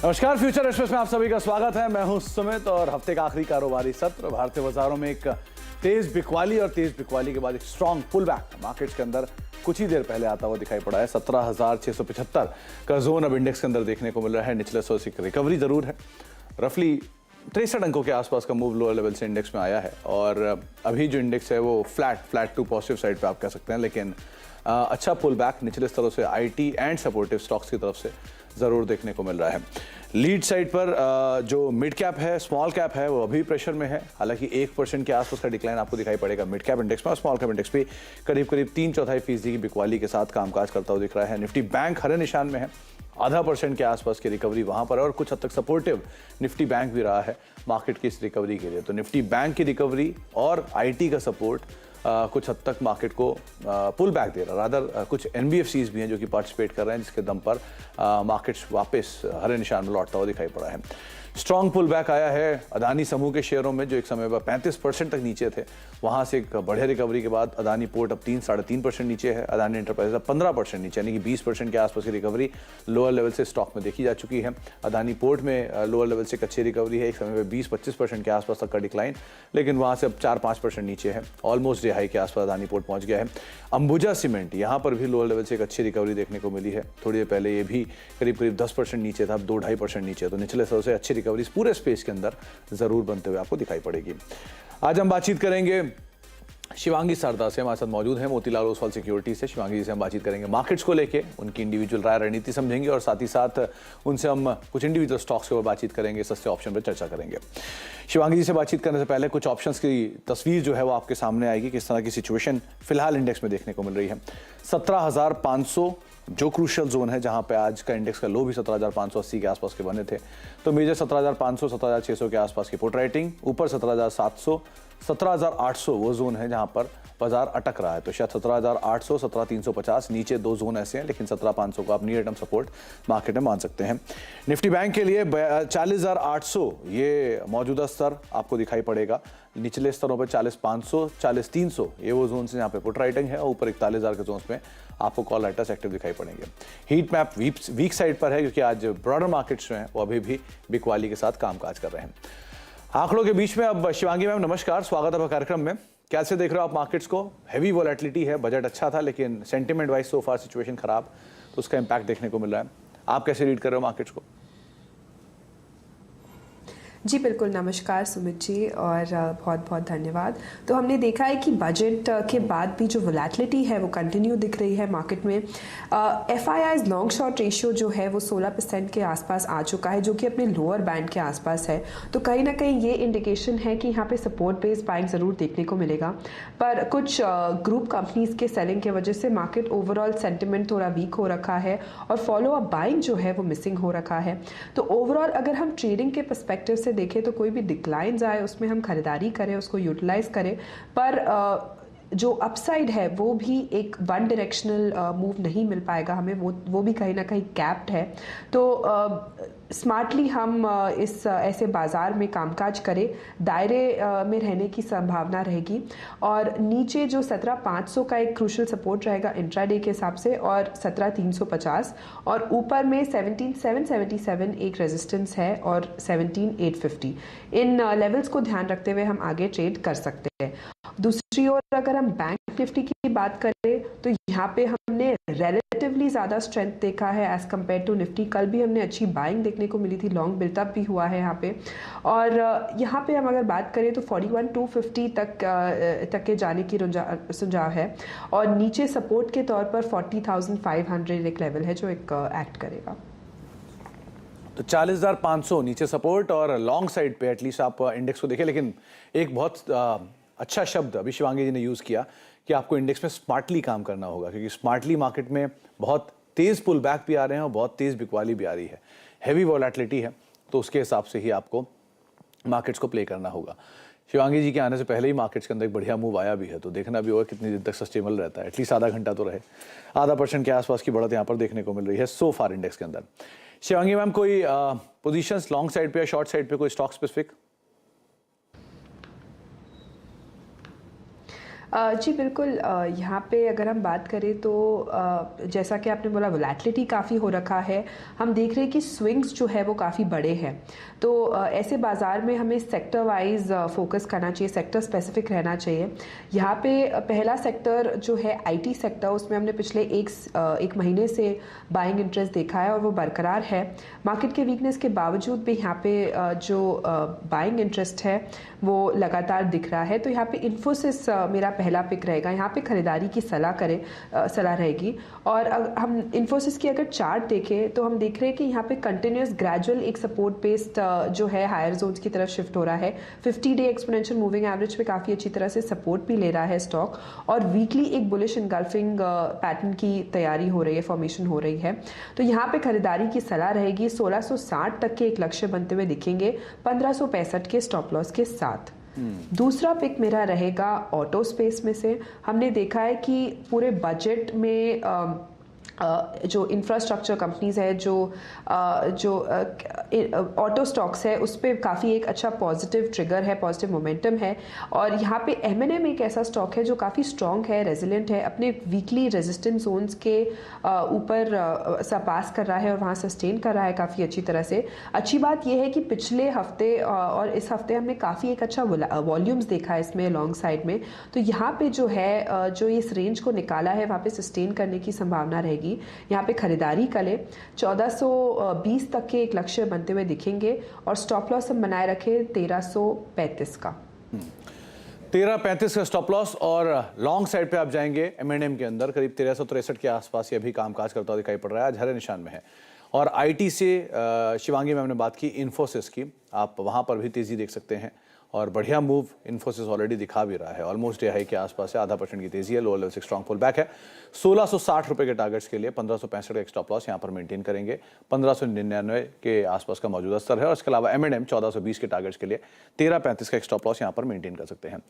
नमस्कार, future express में आप सभी का स्वागत है। मैं हूं सुमित और हफ्ते का आखिरी कारोबारी सत्र भारतीय बाजारों में एक तेज बिकवाली और तेज बिकवाली के बाद एक स्ट्रॉन्ग पुल बैक मार्केट्स के अंदर कुछ ही देर पहले आता हुआ दिखाई पड़ा है। 17,675 का जोन अब इंडेक्स के अंदर देखने को मिल रहा है। निचले 100 से रिकवरी जरूर है। रफली 63 अंकों के आसपास का मूव लोअर लेवल से इंडेक्स में आया है और अभी जो इंडेक्स है वो फ्लैट टू पॉजिटिव साइड पे आप कह सकते हैं, लेकिन अच्छा पुल बैक निचले स्तरों से आईटी एंड सपोर्टिव स्टॉक्स की तरफ से जरूर देखने को मिल रहा है। लीड साइड पर जो मिड कैप है, स्मॉल कैप है, वो अभी प्रेशर में है। हालांकि 1% के आसपास का डिक्लाइन आपको दिखाई पड़ेगा मिड कैप इंडेक्स में, और स्मॉल कैप इंडेक्स भी करीब 3/4% की बिकवाली के साथ कामकाज करता हुआ दिख रहा है। निफ्टी बैंक हरे निशान में है, 0.5% के आसपास की रिकवरी वहां पर है और कुछ हद तक सपोर्टिव निफ्टी बैंक भी रहा है मार्केट की इस रिकवरी के लिए। तो निफ्टी बैंक की रिकवरी और आईटी का सपोर्ट कुछ हद तक मार्केट को पुल बैक दे रहा है। रादर कुछ एनबीएफसीज भी हैं जो कि पार्टिसिपेट कर रहे हैं, जिसके दम पर मार्केट्स वापस हरे निशान में लौटता हुआ दिखाई पड़ा है। स्ट्रॉन्ग पुल बैक आया है अदानी समूह के शेयरों में, जो एक समय पर 35% तक नीचे थे। वहां से एक बढ़िया रिकवरी के बाद अदानी पोर्ट अब 3-3.5% नीचे है। अदानी एंटरप्राइज अब 15% नीचे, यानी कि 20% के आसपास की रिकवरी लोअर लेवल से स्टॉक में देखी जा चुकी है। अदानी पोर्ट में लोअर लेवल से एक अच्छी रिकवरी है, एक समय में 20-25% के आसपास तक का डिक्लाइन, लेकिन वहां से अब 4-5% नीचे है। ऑलमोस्ट हाई के आसपास अदानी पोर्ट पहुंच गया है। अंबुजा सीमेंट, यहां पर भी लोअर लेवल से एक अच्छी रिकवरी देखने को मिली है। थोड़ी देर पहले ये भी करीब 10% नीचे था, अब 2-2.5% नीचे है। तो निचले स्तर से अच्छी रिकवरी पूरे स्पेस के अंदर जरूर बनते हुए आपको दिखाई पड़ेगी। आज हम बातचीत करेंगे शिवांगी सरदार से, हमारे साथ मौजूद हैं मोतीलाल ओसवाल सिक्योरिटी से। शिवांगी जी से हम बातचीत करेंगे मार्केट्स को लेके, उनकी इंडिविजुअल राय रणनीति समझेंगे और साथ ही साथ उनसे हम कुछ इंडिविजुअल स्टॉक्स के ऊपर बातचीत करेंगे, सस्ते ऑप्शन पर चर्चा करेंगे। शिवांगी जी से बातचीत करने से पहले कुछ ऑप्शंस की तस्वीर जो है वो आपके सामने आएगी, किस तरह की सिचुएशन फिलहाल इंडेक्स में देखने को मिल रही है। 17,500 जो क्रूशियल जोन है, जहां पे आज का इंडेक्स का लो भी 17,580 के आसपास के बने थे। तो मेजर 17,500 17,600 के आसपास की पुट राइटिंग, ऊपर 17,700 17,800 वो जोन है जहां पर बाजार अटक रहा है। तो शायद 17,800 17,350 नीचे दो जोन ऐसे हैं, लेकिन 17,500 को आप नियर टर्म सपोर्ट मार्केट में मान सकते हैं। निफ्टी बैंक के लिए 40,800 ये मौजूदा स्तर आपको दिखाई पड़ेगा। निचले स्तरों पर 40,500 40,300 ये वो जोन से जहाँ पे पुट राइटिंग है, और ऊपर 41,000 के जोन में आपको कॉल राइटर्स एक्टिव दिखाई पड़ेंगे। हीट मैप वीक साइड पर है, क्योंकि आज ब्रॉडर मार्केट्स जो हैं वो अभी भी बिकवाली के साथ कामकाज कर रहे हैं। आंकड़ों के बीच में अब शिवांगी मैम नमस्कार, स्वागत है कार्यक्रम में। कैसे देख रहे हो आप मार्केट्स को? हैवी वॉलेटिलिटी है, बजट अच्छा था, लेकिन सेंटिमेंट वाइज सो फार सिचुएशन खराब, तो उसका इंपैक्ट देखने को मिल रहा है। आप कैसे रीड कर रहे हो मार्केट्स को? जी बिल्कुल, नमस्कार सुमित जी और बहुत बहुत धन्यवाद। तो हमने देखा है कि बजट के बाद भी जो वोलेटिलिटी है वो कंटिन्यू दिख रही है मार्केट में। FII's लॉन्ग शॉर्ट रेशियो जो है वो 16% के आसपास आ चुका है, जो कि अपने लोअर बैंड के आसपास है। तो कहीं ना कहीं ये इंडिकेशन है कि यहाँ पे सपोर्ट बेस्ड बाइंग ज़रूर देखने को मिलेगा। पर कुछ ग्रुप कंपनीज के सेलिंग की वजह से मार्केट ओवरऑल सेंटिमेंट थोड़ा वीक हो रखा है और फॉलो अप बाइंग जो है वो मिसिंग हो रखा है। तो ओवरऑल अगर हम ट्रेडिंग के पर्सपेक्टिव से देखें तो कोई भी डिक्लाइंस आए उसमें हम खरीदारी करें, उसको यूटिलाइज करें, पर जो अपसाइड है वो भी एक वन डायरेक्शनल मूव नहीं मिल पाएगा हमें, वो भी कहीं ना कहीं कैप्ड है। तो स्मार्टली हम इस ऐसे बाज़ार में कामकाज करें, दायरे में रहने की संभावना रहेगी। और नीचे जो 17,500 का एक क्रूशल सपोर्ट रहेगा इंट्राडे के हिसाब से, और 17,350, और ऊपर में 17,777 एक रेजिस्टेंस है और 17,850। इन लेवल्स को ध्यान रखते हुए हम आगे ट्रेड कर सकते हैं। दूसरी ओर अगर हम बैंक निफ्टी की बात करें तो यहाँ पे हमने रिलेटिवली ज़्यादा स्ट्रेंथ देखा है एज कम्पेयर टू निफ्टी। कल भी हमने अच्छी बाइंग देखने को मिली थी, लॉन्ग बिल्टअप भी हुआ है यहाँ पे। और यहाँ पे हम अगर बात करें तो 41,250 तक के जाने की सुझाव है, और नीचे सपोर्ट के तौर पर 40,500 एक लेवल है जो एक एक्ट करेगा। तो 40,500 नीचे सपोर्ट और लॉन्ग साइड पे एटलीस्ट आप इंडेक्स को देखें। लेकिन एक बहुत अच्छा शब्द अभी शिवांगी जी ने यूज़ किया कि आपको इंडेक्स में स्मार्टली काम करना होगा, क्योंकि स्मार्टली मार्केट में बहुत तेज़ पुल बैक भी आ रहे हैं और बहुत तेज़ बिकवाली भी आ रही है, हैवी वॉलेटिलिटी है, तो उसके हिसाब से ही आपको मार्केट्स को प्ले करना होगा। शिवांगी जी के आने से पहले ही मार्केट्स के अंदर एक बढ़िया मूव आया भी है, तो देखना भी होगा कितनी दिन तक सस्टेनेबल रहता है। एटलीस्ट आधा घंटा तो रहे। 0.5% के आसपास की बढ़त यहाँ पर देखने को मिल रही है सो फार इंडेक्स के अंदर। शिवांगी मैम, कोई पोजीशंस लॉन्ग साइड पे या शॉर्ट साइड पे, कोई स्टॉक स्पेसिफिक? जी बिल्कुल, यहाँ पे अगर हम बात करें तो जैसा कि आपने बोला वोलेटिलिटी काफ़ी हो रखा है। हम देख रहे हैं कि स्विंग्स जो है वो काफ़ी बड़े हैं। तो ऐसे बाज़ार में हमें सेक्टर वाइज फोकस करना चाहिए, सेक्टर स्पेसिफिक रहना चाहिए। यहाँ पे पहला सेक्टर जो है आईटी सेक्टर, उसमें हमने पिछले एक महीने से बाइंग इंटरेस्ट देखा है और वो बरकरार है। मार्केट के वीकनेस के बावजूद भी यहाँ पे जो बाइंग इंटरेस्ट है वो लगातार दिख रहा है। तो यहाँ पे इन्फोसिस मेरा पहला पिक रहेगा। यहाँ पे खरीदारी की सलाह रहेगी। और हम इन्फोसिस की अगर चार्ट देखें तो हम देख रहे हैं कि यहाँ पे कंटिन्यूस ग्रेजुअल एक सपोर्ट बेस्ड जो है हायर जोन्स की तरफ शिफ्ट हो रहा है। 50 डे एक्सपोनेंशियल मूविंग एवरेज पे काफ़ी अच्छी तरह से सपोर्ट भी ले रहा है स्टॉक, और वीकली एक बुलिश इनगल्फिंग पैटर्न की तैयारी हो रही है, फॉर्मेशन हो रही है। तो यहाँ पे खरीदारी की सलाह रहेगी। 1660 तक के एक लक्ष्य बनते हुए दिखेंगे 1565 के स्टॉप लॉस के साथ। दूसरा पिक मेरा रहेगा ऑटो स्पेस में से। हमने देखा है कि पूरे बजट में जो इंफ्रास्ट्रक्चर कंपनीज है, जो ऑटो स्टॉक्स है, उस पर काफ़ी एक अच्छा पॉजिटिव ट्रिगर है, पॉजिटिव मोमेंटम है। और यहाँ पे M&M एक ऐसा स्टॉक है जो काफ़ी स्ट्रॉन्ग है, रेजिलेंट है, अपने वीकली रेजिस्टेंस जोन्स के ऊपर सरपास कर रहा है और वहाँ सस्टेन कर रहा है काफ़ी अच्छी तरह से। अच्छी बात यह है कि पिछले हफ्ते और इस हफ्ते हमने काफ़ी एक अच्छा वॉल्यूम्स देखा है इसमें लॉन्ग साइड में। तो यहाँ पे जो है जो इस रेंज को निकाला है वहाँ पे सस्टेन करने की संभावना रहेगी। यहाँ पे खरीदारी करें। 1420 तक के एक लक्ष्य बनते हुए दिखेंगे और स्टॉप लॉस हम बनाए रखें 1335 का। 1335 का स्टॉप लॉस, और लॉन्ग साइड पे आप जाएंगे M&M के अंदर करीब 1363 के आसपास ये अभी कामकाज करता हुआ दिखाई पड़ रहा है, आज हरे निशान में है। और आईटी से शिवांगी मैम ने बात की इन्फोसिस की, आप वहाँ पर भी तेज़ी देख सकते हैं और बढ़िया मूव इन्फोसिस ऑलरेडी दिखा भी रहा है। ऑलमोस्ट डे हाई के आसपास है, 0.5% की तेजी है, लोअर लेवल से स्ट्रॉन्ग पुल बैक है। 1660 रुपये के टारगेट्स के लिए 1565 का एक स्टॉप लॉस यहाँ पर मेंटेन करेंगे। 1599 के आसपास का मौजूदा स्तर है। और इसके अलावा M&M 1420 के टारगेट्स के लिए 1335 का एक स्टॉप लॉस यहाँ पर मेंटेन कर सकते हैं।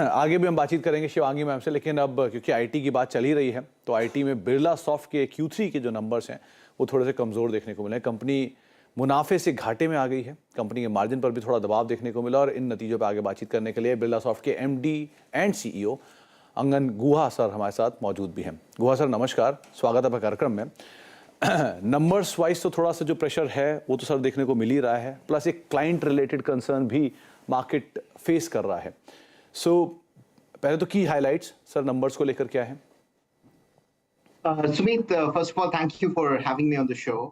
आगे भी हम बातचीत करेंगे शिवांगी मैम से, लेकिन अब क्योंकि आईटी की बात चल ही रही है तो आईटी में बिरला सॉफ्ट के Q3 के जो नंबर्स हैं वो थोड़े से कमज़ोर देखने को मिले। कंपनी मुनाफे से घाटे में आ गई है, कंपनी के मार्जिन पर भी थोड़ा दबाव देखने को मिला। और इन नतीजों पर आगे बातचीत करने के लिए बिरला सॉफ्ट के MD एंड CEO अंगन गुहा सर हमारे साथ मौजूद भी हैं। गुहा सर नमस्कार, स्वागत है आपका कार्यक्रम में। नंबर्स वाइज तो थोड़ा सा जो प्रेशर है वो तो सर देखने को मिल ही रहा है, प्लस एक क्लाइंट रिलेटेड कंसर्न भी मार्केट फेस कर रहा है। सो पहले तो की हाइलाइट्स सर नंबर्स को लेकर क्या है? Sumit, first of all, thank you for having me on the show.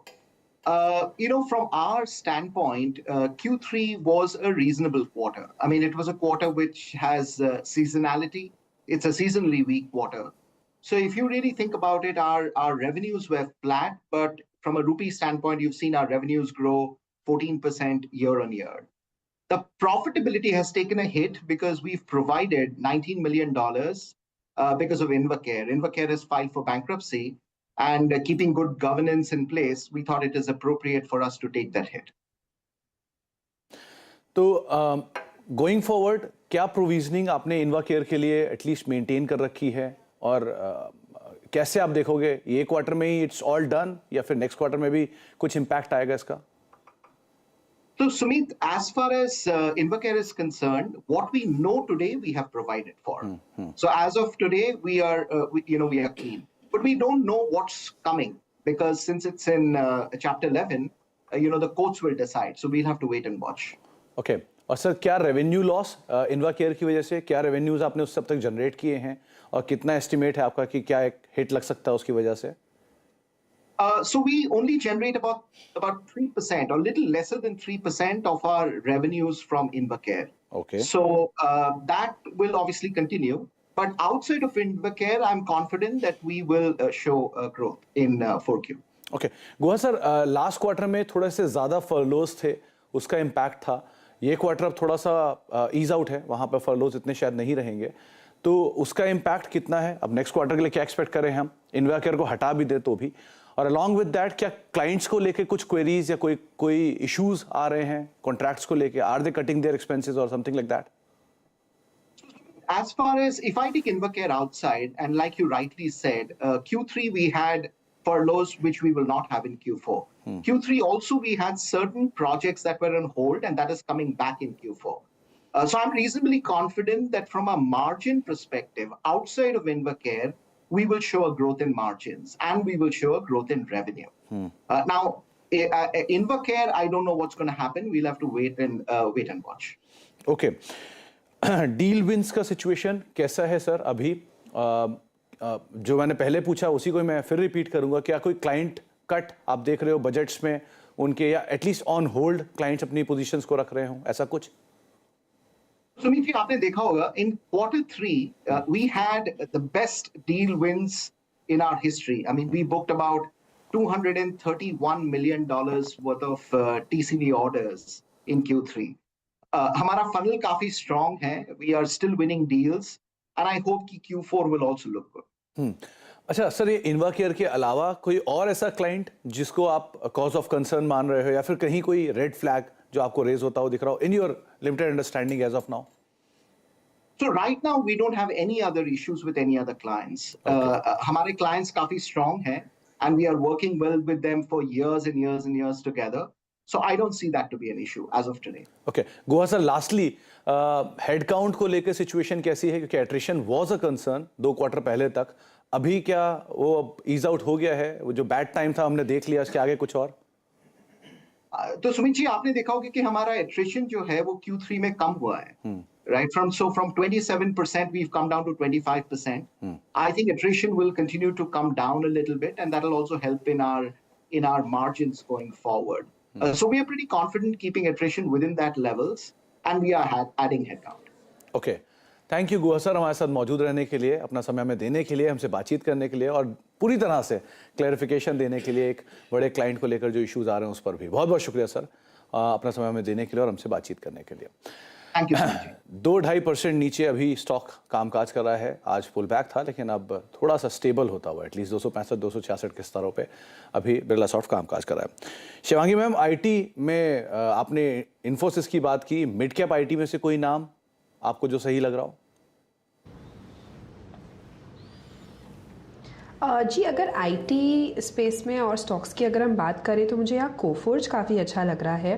From our standpoint, Q3 was a reasonable quarter. I mean, it was a quarter which has seasonality. It's a seasonally weak quarter. So if you really think about it, our revenues were flat, but from a rupee standpoint, you've seen our revenues grow 14% year on year. The profitability has taken a hit because we've provided $19 million because of Invacare. Invacare has filed for bankruptcy, and keeping good governance in place, we thought it is appropriate for us to take that hit. तो going forward क्या provisioning आपने इन्वाकेयर के लिए at least maintain कर रखी है, और कैसे आप देखोगे ये क्वार्टर में ही इट्स ऑल डन या फिर नेक्स्ट क्वार्टर में भी कुछ इम्पैक्ट आएगा इसका? So, Sumit, as far as Invacare is concerned, what we know today, we have provided for. So, as of today, we are clean. But we don't know what's coming because since it's in Chapter 11, the courts will decide. So, we'll have to wait and watch. Okay. और sir क्या revenue loss इन्वाकेयर की वजह से, क्या revenues आपने उस सब तक जनरेट किए हैं और कितना एस्टिमेट है आपका कि क्या एक हिट लग सकता है उसकी वजह से? So we only generate about 3% or little lesser than 3% of our revenues from Invacare. Okay. So that will obviously continue. But outside of Invacare, I'm confident that we will show growth in 4Q. Okay. Guha sir last quarter में थोड़े से ज़्यादा फर्लोज थे, उसका impact था। ये quarter अब थोड़ा सा ईज आउट है, वहाँ पर फर्लोज इतने शायद नहीं रहेंगे, तो उसका इम्पैक्ट कितना है? अब नेक्स्ट क्वार्टर के लिए क्या एक्सपेक्ट करें हम? इन्वाकेयर को हटा भी दे तो भी, और अलॉन्ग विद दैट क्या क्लाइंट्स को लेके कुछ क्वेरीज या कोई इश्यूज आ रहे हैं कॉन्ट्रैक्ट्स को लेके? Are they cutting their expenses or something like that? As far as if I take Invacare outside, and like you rightly said, Q3 we had furloughs which we will not have in Q4. Q3 also we had certain projects that were on hold, and that is coming back in Q4. So I'm reasonably confident that from a margin perspective, outside of Invacare, we will show a growth in margins and we will show a growth in revenue. Now, Invacare, I don't know what's going to happen. We'll have to wait and watch. Okay, deal wins का situation कैसा है sir अभी? जो मैंने पहले पूछा उसी को मैं फिर रिपीट करूंगा। क्या कोई क्लाइंट कट आप देख रहे हो बजट्स में उनके, या एटलीस्ट ऑन होल्ड क्लाइंट्स अपनी पोजीशंस को रख रहे हो, ऐसा कुछ? सुमित जी, आपने देखा होगा इन Q3 we had the best deal wins in our history. I mean, we booked about $231 million worth of TCV orders in Q3. हमारा funnel काफी strong है. We are still winning deals, and I hope कि Q4 will also look good. अच्छा sir, ये इन्वाकेयर के अलावा कोई और ऐसा क्लाइंट जिसको आप कॉज ऑफ कंसर्न मान रहे हो, या फिर कहीं कोई रेड फ्लैग जो आपको रेज होता हो दिख रहा हो in your limited understanding as of now? So right now we don't have any other issues with any other clients. हमारे clients काफी strong हैं, and we are working well with them for years and years and years together. So I don't see that to be an issue as of today. Okay, गोहा sir, lastly head count को लेकर situation कैसी है? क्योंकि attrition was a concern 2 quarter पहले तक, अभी क्या वो ईज आउट हो गया है? वो जो बैड टाइम था हमने देख लिया, इसके आगे कुछ और? तो सुमित जी, आपने देखा होगा कि हमारा एट्रिशन जो है वो Q3 में कम हुआ है, right? From 27% we've come down to 25%. I think attrition will continue to come down a little bit, and that will also help in our margins going forward. So we are pretty confident keeping attrition within that levels, and we are adding headcount. Okay. Thank you Guha sir, हमारे साथ मौजूद रहने के लिए, अपना समय हमें देने के लिए, हमसे बातचीत करने के लिए और पूरी तरह से क्लैरिफिकेशन देने के लिए एक बड़े क्लाइंट को लेकर जो इश्यूज आ रहे हैं उस पर भी बहुत बहुत शुक्रिया सर, अपना समय हमें देने के लिए और हमसे बातचीत करने के लिए। Thank you. 2-2.5% नीचे अभी स्टॉक कामकाज कर रहा है। आज पुल बैक था लेकिन अब थोड़ा सा स्टेबल होता हुआ एटलीस्ट 265-266 के स्तरों पे अभी बिरला सॉफ्ट कामकाज कर रहा है। शिवांगी मैम, आईटी में आपने इन्फोसिस की बात की, मिड कैप आईटी में से कोई नाम आपको जो सही लग रहा हो? जी, अगर आईटी स्पेस में और स्टॉक्स की अगर हम बात करें तो मुझे यहाँ कोफोर्ज काफ़ी अच्छा लग रहा है।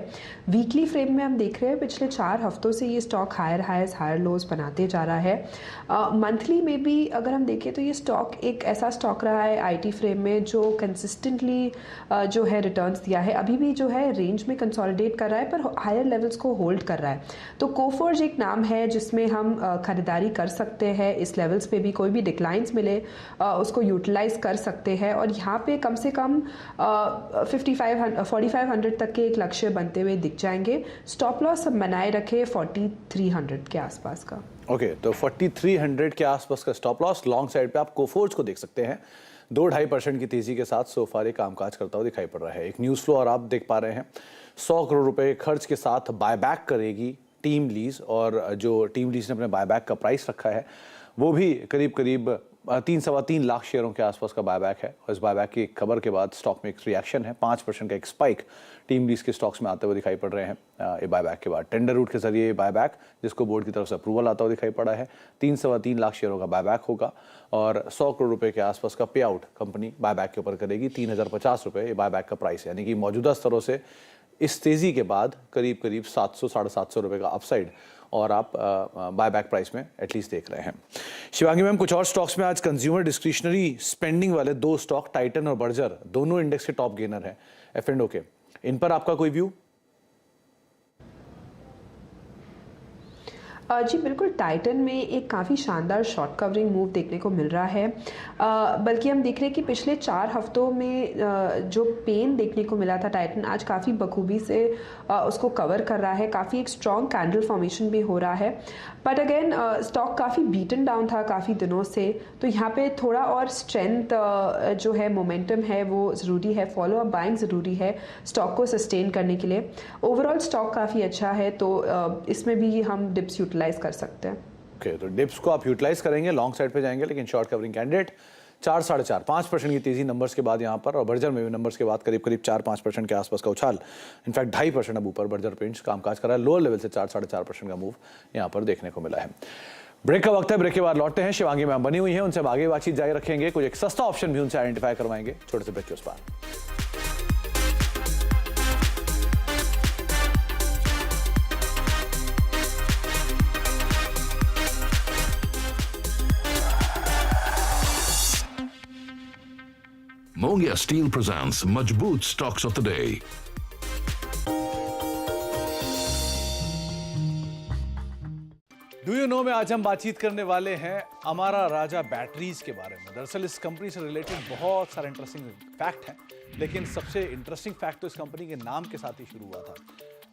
वीकली फ्रेम में हम देख रहे हैं पिछले 4 हफ्तों से ये stock higher highs higher lows बनाते जा रहा है। मंथली में भी अगर हम देखें तो ये स्टॉक एक ऐसा स्टॉक रहा है आईटी फ्रेम में जो कंसिस्टेंटली जो है रिटर्न्स दिया है, अभी भी जो है रेंज में कंसोलिडेट कर रहा है पर हायर लेवल्स को होल्ड कर रहा है। तो कोफोर्ज एक नाम है जिसमें हम खरीदारी कर सकते हैं। इस लेवल्स पे भी कोई भी डिक्लाइंस मिले उसको यूटिलाइज कर सकते हैं और यहाँ पे कम से कम 4500 तक के एक लक्ष्य बनते हुए दिख जाएंगे। स्टॉप लॉस बनाए रखे 4300 के आसपास का। ओके, तो 4300 के आसपास का स्टॉप लॉस। लॉन्ग साइड पे आप कोफोर्ज को देख सकते हैं। 2-2.5% की तेजी के साथ सोफार ये कामकाज करता हुआ दिखाई पड़ रहा है। एक न्यूज़ फ्लो और आप देख पा रहे हैं 100 करोड़ रुपए खर्च के साथ बायबैक करेगी टीम लीज, और जो टीम लीज ने अपने बायबैक का प्राइस रखा है वो भी करीब 3-3.25 लाख शेयरों के आसपास का बायबैक है। और इस बायबैक की खबर के बाद स्टॉक में एक रिएक्शन है, 5% का एक स्पाइक टीम लीज के स्टॉक्स में आते हुए दिखाई पड़ रहे हैं। ये बायबैक के बाद टेंडर रूट के जरिए ये बायबैक, जिसको बोर्ड की तरफ से अप्रूवल आता हुआ दिखाई पड़ा है, 3-3.25 लाख शेयरों का बायबैक होगा और 100 करोड़ रुपए के आसपास का पे आउट कंपनी बायबैक के ऊपर करेगी। 3050 रुपए ये बायबैक का प्राइस है, यानी कि मौजूदा स्तरों से इस तेजी के बाद करीब 700-750 रुपए का अपसाइड और आप बायबैक प्राइस में एटलीस्ट देख रहे हैं। शिवांगी मैम, कुछ और स्टॉक्स में आज कंज्यूमर डिस्क्रिशनरी स्पेंडिंग वाले 2 स्टॉक टाइटन और बर्जर दोनों इंडेक्स के टॉप गेनर हैं F&O के, इन पर आपका कोई व्यू? जी बिल्कुल, टाइटन में एक काफ़ी शानदार शॉर्ट कवरिंग मूव देखने को मिल रहा है। बल्कि हम देख रहे हैं कि पिछले 4 हफ्तों में जो पेन देखने को मिला था टाइटन आज काफ़ी बखूबी से उसको कवर कर रहा है। काफ़ी एक स्ट्रॉन्ग कैंडल फॉर्मेशन भी हो रहा है, बट अगेन स्टॉक काफ़ी बीटन डाउन था काफ़ी दिनों से, तो यहाँ पे थोड़ा और स्ट्रेंथ जो है मोमेंटम है वो ज़रूरी है। फॉलो अप बाइंग ज़रूरी है स्टॉक को सस्टेन करने के लिए। ओवरऑल स्टॉक काफ़ी अच्छा है, तो इसमें भी हम डिप्स यूटिलाइज कर सकते हैं। ओके, तो डिप्स को आप यूटिलाइज करेंगे, लॉन्ग साइड पे जाएंगे, लेकिन शॉर्ट कवरिंग कैंडिडेट 4-4.5% की तेजी नंबर्स के बाद यहाँ पर, और बर्जर में भी नंबर्स के बाद करीब 4-5% के आसपास का उछाल, इनफैक्ट 2.5% अब ऊपर बर्जर पेंट्स कामकाज कर रहा है। लोअर लेवल से 4-4.5% का मूव यहाँ पर देखने को मिला है। ब्रेक का वक्त है, ब्रेक के बाद लौटते हैं। शिवांगी मैम बनी हुई है, उनसे आगे बातचीत जारी रखेंगे, कुछ एक सस्ता ऑप्शन भी उनसे आइडेंटिफाई करवाएंगे। छोटे से ब्रेक के उस पार। Mongia Steel presents Majboot Stocks of the Day. Do you know में आज हम बातचीत करने वाले हैं अमारा राजा बैटरीज के बारे में। दरअसल इस कंपनी से रिलेटेड बहुत सारे इंटरेस्टिंग फैक्ट हैं, लेकिन सबसे इंटरेस्टिंग फैक्ट तो इस कंपनी के नाम के साथ ही शुरू हुआ था।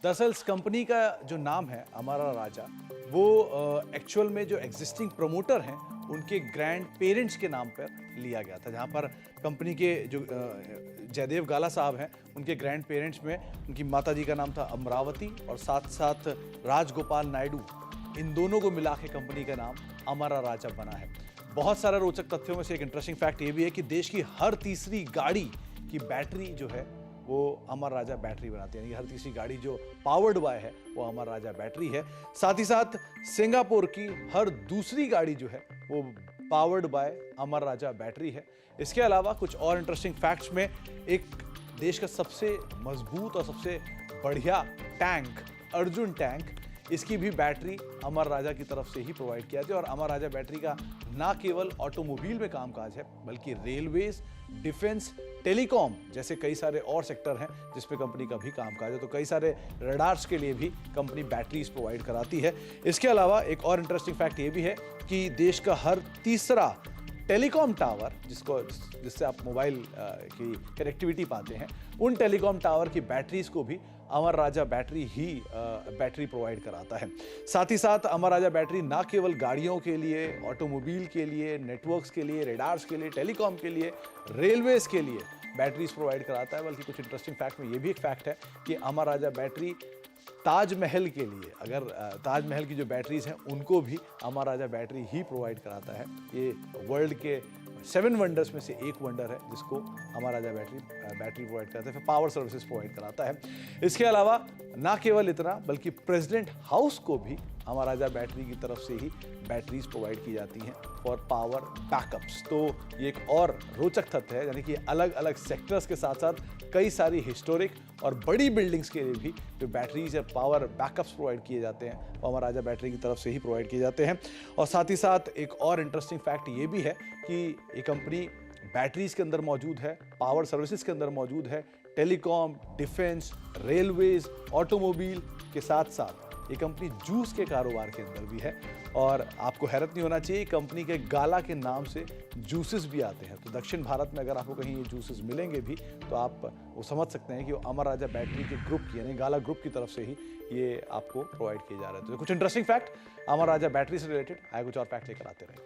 दरअसल इस कंपनी का जो नाम है अमारा राजा, वो एक्चुअल में जो एग्जिस्टिंग प्रमोटर हैं उनके ग्रैंड पेरेंट्स के नाम पर लिया गया था। जहाँ पर कंपनी के जो जयदेव गाला साहब हैं, उनके ग्रैंड पेरेंट्स में उनकी माता जी का नाम था अमरावती और साथ साथ राजगोपाल नायडू, इन दोनों को मिला के कंपनी का नाम अमारा राजा बना है। बहुत सारे रोचक तथ्यों में से एक इंटरेस्टिंग फैक्ट ये भी है कि देश की हर तीसरी गाड़ी की बैटरी जो है वो अमर राजा बैटरी बनाती है, यानी हर तीसरी गाड़ी जो पावर्ड बाय है वो अमर राजा बैटरी है। साथ ही साथ सिंगापुर की हर दूसरी गाड़ी जो है वो powered by Amar Raja battery है। इसके अलावा कुछ और इंटरेस्टिंग फैक्ट्स में एक देश का सबसे मजबूत और सबसे बढ़िया टैंक अर्जुन टैंक, इसकी भी बैटरी अमर राजा की तरफ से ही प्रोवाइड किया जाती है। और अमर राजा बैटरी का ना केवल ऑटोमोबाइल में कामकाज है, बल्कि रेलवेज, डिफेंस, टेलीकॉम जैसे कई सारे और सेक्टर हैं जिस पे कंपनी का भी कामकाज है। तो कई सारे रडार्स के लिए भी कंपनी बैटरीज प्रोवाइड कराती है। इसके अलावा एक और इंटरेस्टिंग फैक्ट ये भी है कि देश का हर तीसरा टेलीकॉम टावर जिससे आप मोबाइल की कनेक्टिविटी पाते हैं, उन टेलीकॉम टावर की बैटरीज को भी अमर राजा बैटरी ही बैटरी प्रोवाइड कराता है। साथ ही साथ अमर राजा बैटरी ना केवल गाड़ियों के लिए, ऑटोमोबाइल के लिए, नेटवर्क्स के लिए, रेडार्स के लिए, टेलीकॉम के लिए, रेलवेज के लिए बैटरीज प्रोवाइड कराता है, बल्कि कुछ इंटरेस्टिंग फैक्ट में ये भी एक फैक्ट है कि अमर राजा बैटरी ताजमहल के लिए, अगर ताजमहल की जो बैटरीज हैं उनको भी अमर राजा बैटरी ही प्रोवाइड कराता है। ये वर्ल्ड के 7 वंडर्स में से एक वंडर है जिसको अमर राजा बैटरी प्रोवाइड करता है, फिर पावर सर्विसेज प्रोवाइड कराता है। इसके अलावा ना केवल इतना, बल्कि प्रेसिडेंट हाउस को भी अमर राजा बैटरी की तरफ से ही बैटरीज प्रोवाइड की जाती हैं फॉर पावर बैकअप्स। तो ये एक और रोचक तथ्य है, यानी कि अलग अलग सेक्टर्स के साथ साथ कई सारी हिस्टोरिक और बड़ी बिल्डिंग्स के लिए भी जो बैटरीज या पावर बैकअप्स प्रोवाइड किए जाते हैं वो अमर राजा बैटरी की तरफ से ही प्रोवाइड किए जाते हैं। और साथ ही साथ एक और इंटरेस्टिंग फैक्ट ये भी है कि ये कंपनी बैटरीज के अंदर मौजूद है, पावर सर्विसेज के अंदर मौजूद है, टेलीकॉम, डिफेंस, रेलवेज, ऑटोमोबाइल के साथ साथ ये कंपनी जूस के कारोबार के अंदर भी है। और आपको हैरत नहीं होना चाहिए, कंपनी के गाला के नाम से जूसेस भी आते हैं। तो दक्षिण भारत में अगर आपको कहीं ये जूसेस मिलेंगे भी तो आप वो समझ सकते हैं कि वो अमर राजा बैटरी के ग्रुप की, यानी गाला ग्रुप की तरफ से ही ये आपको प्रोवाइड किए जा रहे हैं। तो कुछ इंटरेस्टिंग फैक्ट अमर राजा बैटरी से रिलेटेड आए, कुछ और फैक्ट लेकर आते रहेंगे।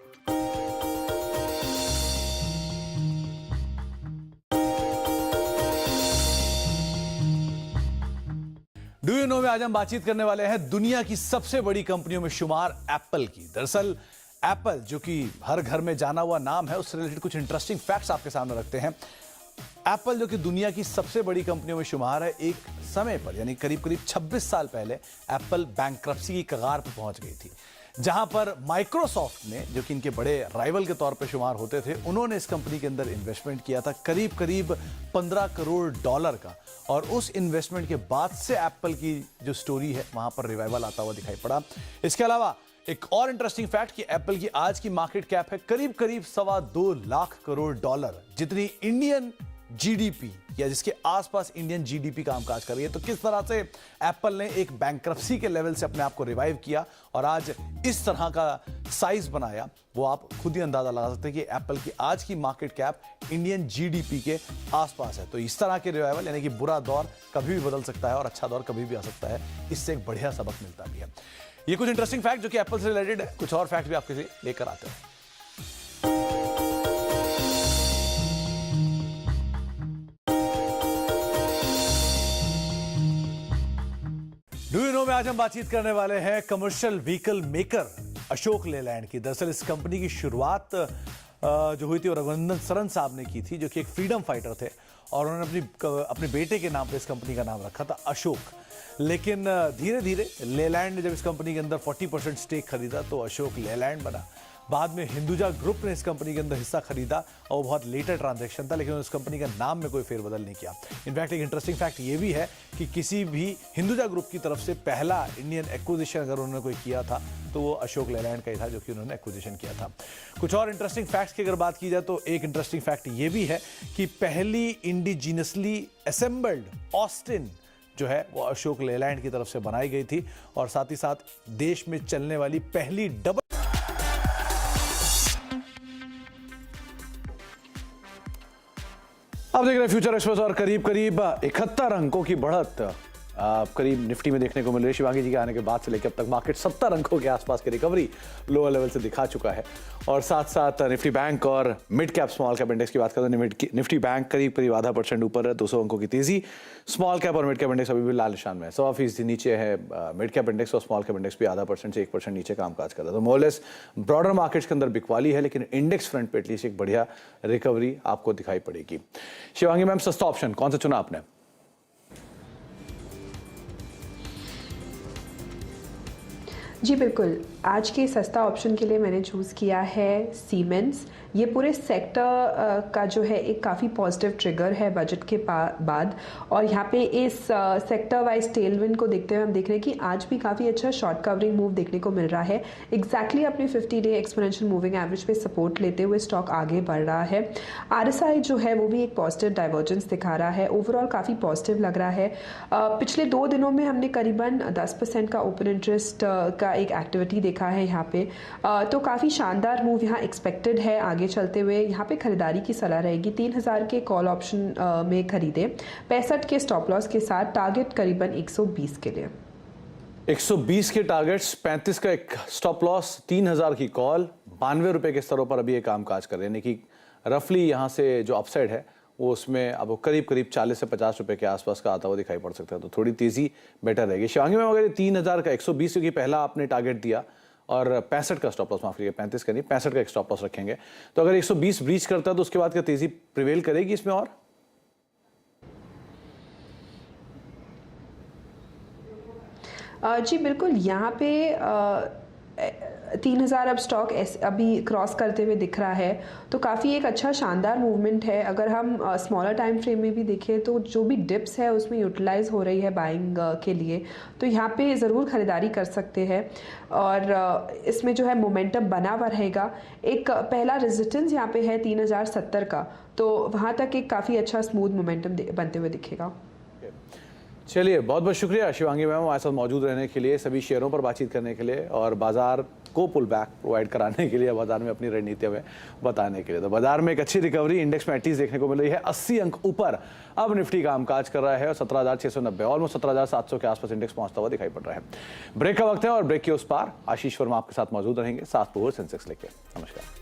डू यू नो में आज हम बातचीत करने वाले हैं दुनिया की सबसे बड़ी कंपनियों में शुमार एप्पल की। दरअसल एप्पल जो कि हर घर में जाना हुआ नाम है, उससे रिलेटेड कुछ इंटरेस्टिंग फैक्ट्स आपके सामने रखते हैं। एप्पल जो कि दुनिया की सबसे बड़ी कंपनियों में शुमार है, एक समय पर यानी करीब करीब 26 साल पहले एप्पल बैंकरप्सी की कगार पर पहुंच गई थी, जहां पर माइक्रोसॉफ्ट ने, जो कि इनके बड़े राइवल के तौर पे शुमार होते थे, उन्होंने इस कंपनी के अंदर इन्वेस्टमेंट किया था करीब करीब $15 करोड़ का। और उस इन्वेस्टमेंट के बाद से एप्पल की जो स्टोरी है वहां पर रिवाइवल आता हुआ दिखाई पड़ा। इसके अलावा एक और इंटरेस्टिंग फैक्ट कि एप्पल की आज की मार्केट कैप है करीब करीब $2.25 लाख करोड़, जितनी इंडियन जीडीपी या जिसके आसपास इंडियन जीडीपी कामकाज कर रही है। तो किस तरह से एप्पल ने एक बैंकरप्सी के लेवल से अपने आप को रिवाइव किया और आज इस तरह का साइज बनाया, वो आप खुद ही अंदाजा लगा सकते हैं कि एप्पल की आज की मार्केट कैप इंडियन जीडीपी के आसपास है। तो इस तरह के रिवाइवल, यानी कि बुरा दौर कभी भी बदल सकता है और अच्छा दौर कभी भी आ सकता है, इससे एक बढ़िया सबक मिलता भी है। ये कुछ इंटरेस्टिंग फैक्ट जो कि एप्पल से रिलेटेड है, कुछ और फैक्ट भी आपके लिए लेकर आते हैं। डू यू नो में आज हम बातचीत करने वाले हैं commercial vehicle maker Ashok Leyland की। दरअसल इस कंपनी की शुरुआत जो हुई थी वो रघुनंदन सरन साहब ने की थी, जो कि एक फ्रीडम फाइटर थे, और उन्होंने अपने बेटे के नाम पे इस कंपनी का नाम रखा था अशोक। लेकिन धीरे धीरे लेलैंड ने जब इस कंपनी के अंदर 40% स्टेक खरीदा तो अशोक लेलैंड बना। बाद में हिंदुजा ग्रुप ने इस कंपनी के अंदर हिस्सा खरीदा और वो बहुत लेटर ट्रांजैक्शन था, लेकिन उस कंपनी का नाम में कोई फेरबदल नहीं किया। इनफैक्ट एक इंटरेस्टिंग फैक्ट ये भी है कि किसी भी हिंदुजा ग्रुप की तरफ से पहला इंडियन एक्विजिशन अगर उन्होंने कोई किया था तो वो अशोक लेलैंड का ही था, जो कि उन्होंने एक्विजिशन किया था। कुछ और इंटरेस्टिंग फैक्ट्स की अगर बात की जाए तो एक इंटरेस्टिंग फैक्ट ये भी है कि पहली इंडिजिनसली असेंबल्ड ऑस्टिन जो है वो अशोक लेलैंड की तरफ से बनाई गई थी और साथ ही साथ देश में चलने वाली पहली डबल। अब देख रहे हैं फ्यूचर एक्सप्रेस और करीब करीब 71 अंकों की बढ़त करीब निफ्टी में देखने को मिल रही है। शिवांगी जी के आने के बाद से लेकर अब तक मार्केट 70 अंकों के आसपास की रिकवरी लोअर लेवल से दिखा चुका है। और साथ साथ निफ्टी बैंक और mid cap small cap index की बात करें तो निफ्टी बैंक करीब करीब आधा % ऊपर है, 200 अंकों की तेजी। स्मॉल कैप और मिड कैप इंडेक्स अभी भी लाल निशान में है, 100% नीचे है मिड कैप इंडेक्स और स्मॉल कैप इंडेक्स भी आधा % से 1% नीचे कामकाज कर रहा है। तो मोरलेस ब्रॉडर मार्केट्स के अंदर बिकवाली है, लेकिन इंडेक्स फ्रंट पे एटलीस्ट एक बढ़िया रिकवरी आपको दिखाई पड़ेगी। शिवांगी मैम, सस्ता ऑप्शन कौन सा चुना आपने? जी बिल्कुल, आज के सस्ता ऑप्शन के लिए मैंने चूज़ किया है सीमेंस। ये पूरे सेक्टर का जो है एक काफ़ी पॉजिटिव ट्रिगर है बजट के बाद, और यहाँ पे इस सेक्टर वाइज टेलविंड को देखते हुए हम देख रहे हैं कि आज भी काफ़ी अच्छा शॉर्ट कवरिंग मूव देखने को मिल रहा है। एग्जैक्टली अपने 50 डे एक्सपोनेंशियल मूविंग एवरेज पे सपोर्ट लेते हुए स्टॉक आगे बढ़ रहा है। RSI जो है वो भी एक पॉजिटिव डाइवर्जेंस दिखा रहा है, ओवरऑल काफ़ी पॉजिटिव लग रहा है। पिछले 2 दिनों में हमने करीबन 10% का ओपन इंटरेस्ट का एक एक्टिविटी देखा है यहाँ पे, तो काफ़ी शानदार मूव यहाँ एक्सपेक्टेड है। आगे चलते हुए यहाँ पे खरीदारी की सलाह रहेगी। 3000 के कॉल ऑप्शन में खरीदे, 65 के स्टॉप लॉस के साथ, टारगेट करीबन 120 के लिए। 120 के टारगेट्स, 35 का एक स्टॉप लॉस, 3000 की कॉल, 92 रुपए के स्तरों पर अभी ये काम काज कर रहे हैं। यानी कि रफली यहाँ से जो अपसाइड है वो उसमें अब करीब करीब 40 से 50 रुपए के आसपास का आता हुआ दिखाई पड़ सकता है, तो थोड़ी तेजी बेटर रहेगी। शिवांगी में अगर 3000 का 120 की पहला आपने टारगेट दिया और 65 का स्टॉप लॉस, माफ करिए 35 का नहीं 65 का एक स्टॉप लॉस रखेंगे, तो अगर 120 ब्रीच करता है तो उसके बाद क्या तेजी प्रिवेल करेगी इसमें? और जी बिल्कुल, यहाँ पे 3000 अब स्टॉक अभी क्रॉस करते हुए दिख रहा है, तो काफ़ी एक अच्छा शानदार मूवमेंट है। अगर हम स्मॉलर टाइम फ्रेम में भी देखें तो जो भी डिप्स है उसमें यूटिलाइज हो रही है बाइंग के लिए, तो यहाँ पे ज़रूर ख़रीदारी कर सकते हैं और इसमें जो है मोमेंटम बना हुआ रहेगा। एक पहला रेजिस्टेंस यहाँ पे है 3070 का, तो वहाँ तक एक काफ़ी अच्छा स्मूथ मोमेंटम बनते हुए दिखेगा। चलिए, बहुत बहुत शुक्रिया शिवांगी मैम हमारे साथ मौजूद रहने के लिए, सभी शेयरों पर बातचीत करने के लिए और बाजार को पुल बैक प्रोवाइड कराने के लिए, बाजार में अपनी रणनीति में बताने के लिए। तो बाजार में एक अच्छी रिकवरी इंडेक्स में एटलीस्ट देखने को मिल रही है। 80 अंक ऊपर अब निफ्टी कामकाज कर रहा है और 17,690 ऑलमोस्ट 17,700 के आसपास इंडेक्स पहुंचता हुआ दिखाई पड़ रहा है। ब्रेक का वक्त है और ब्रेक के उस पार आशीष वर्मा आपके साथ मौजूद रहेंगे, 7 पोर सेंसेक्स लेके। नमस्कार।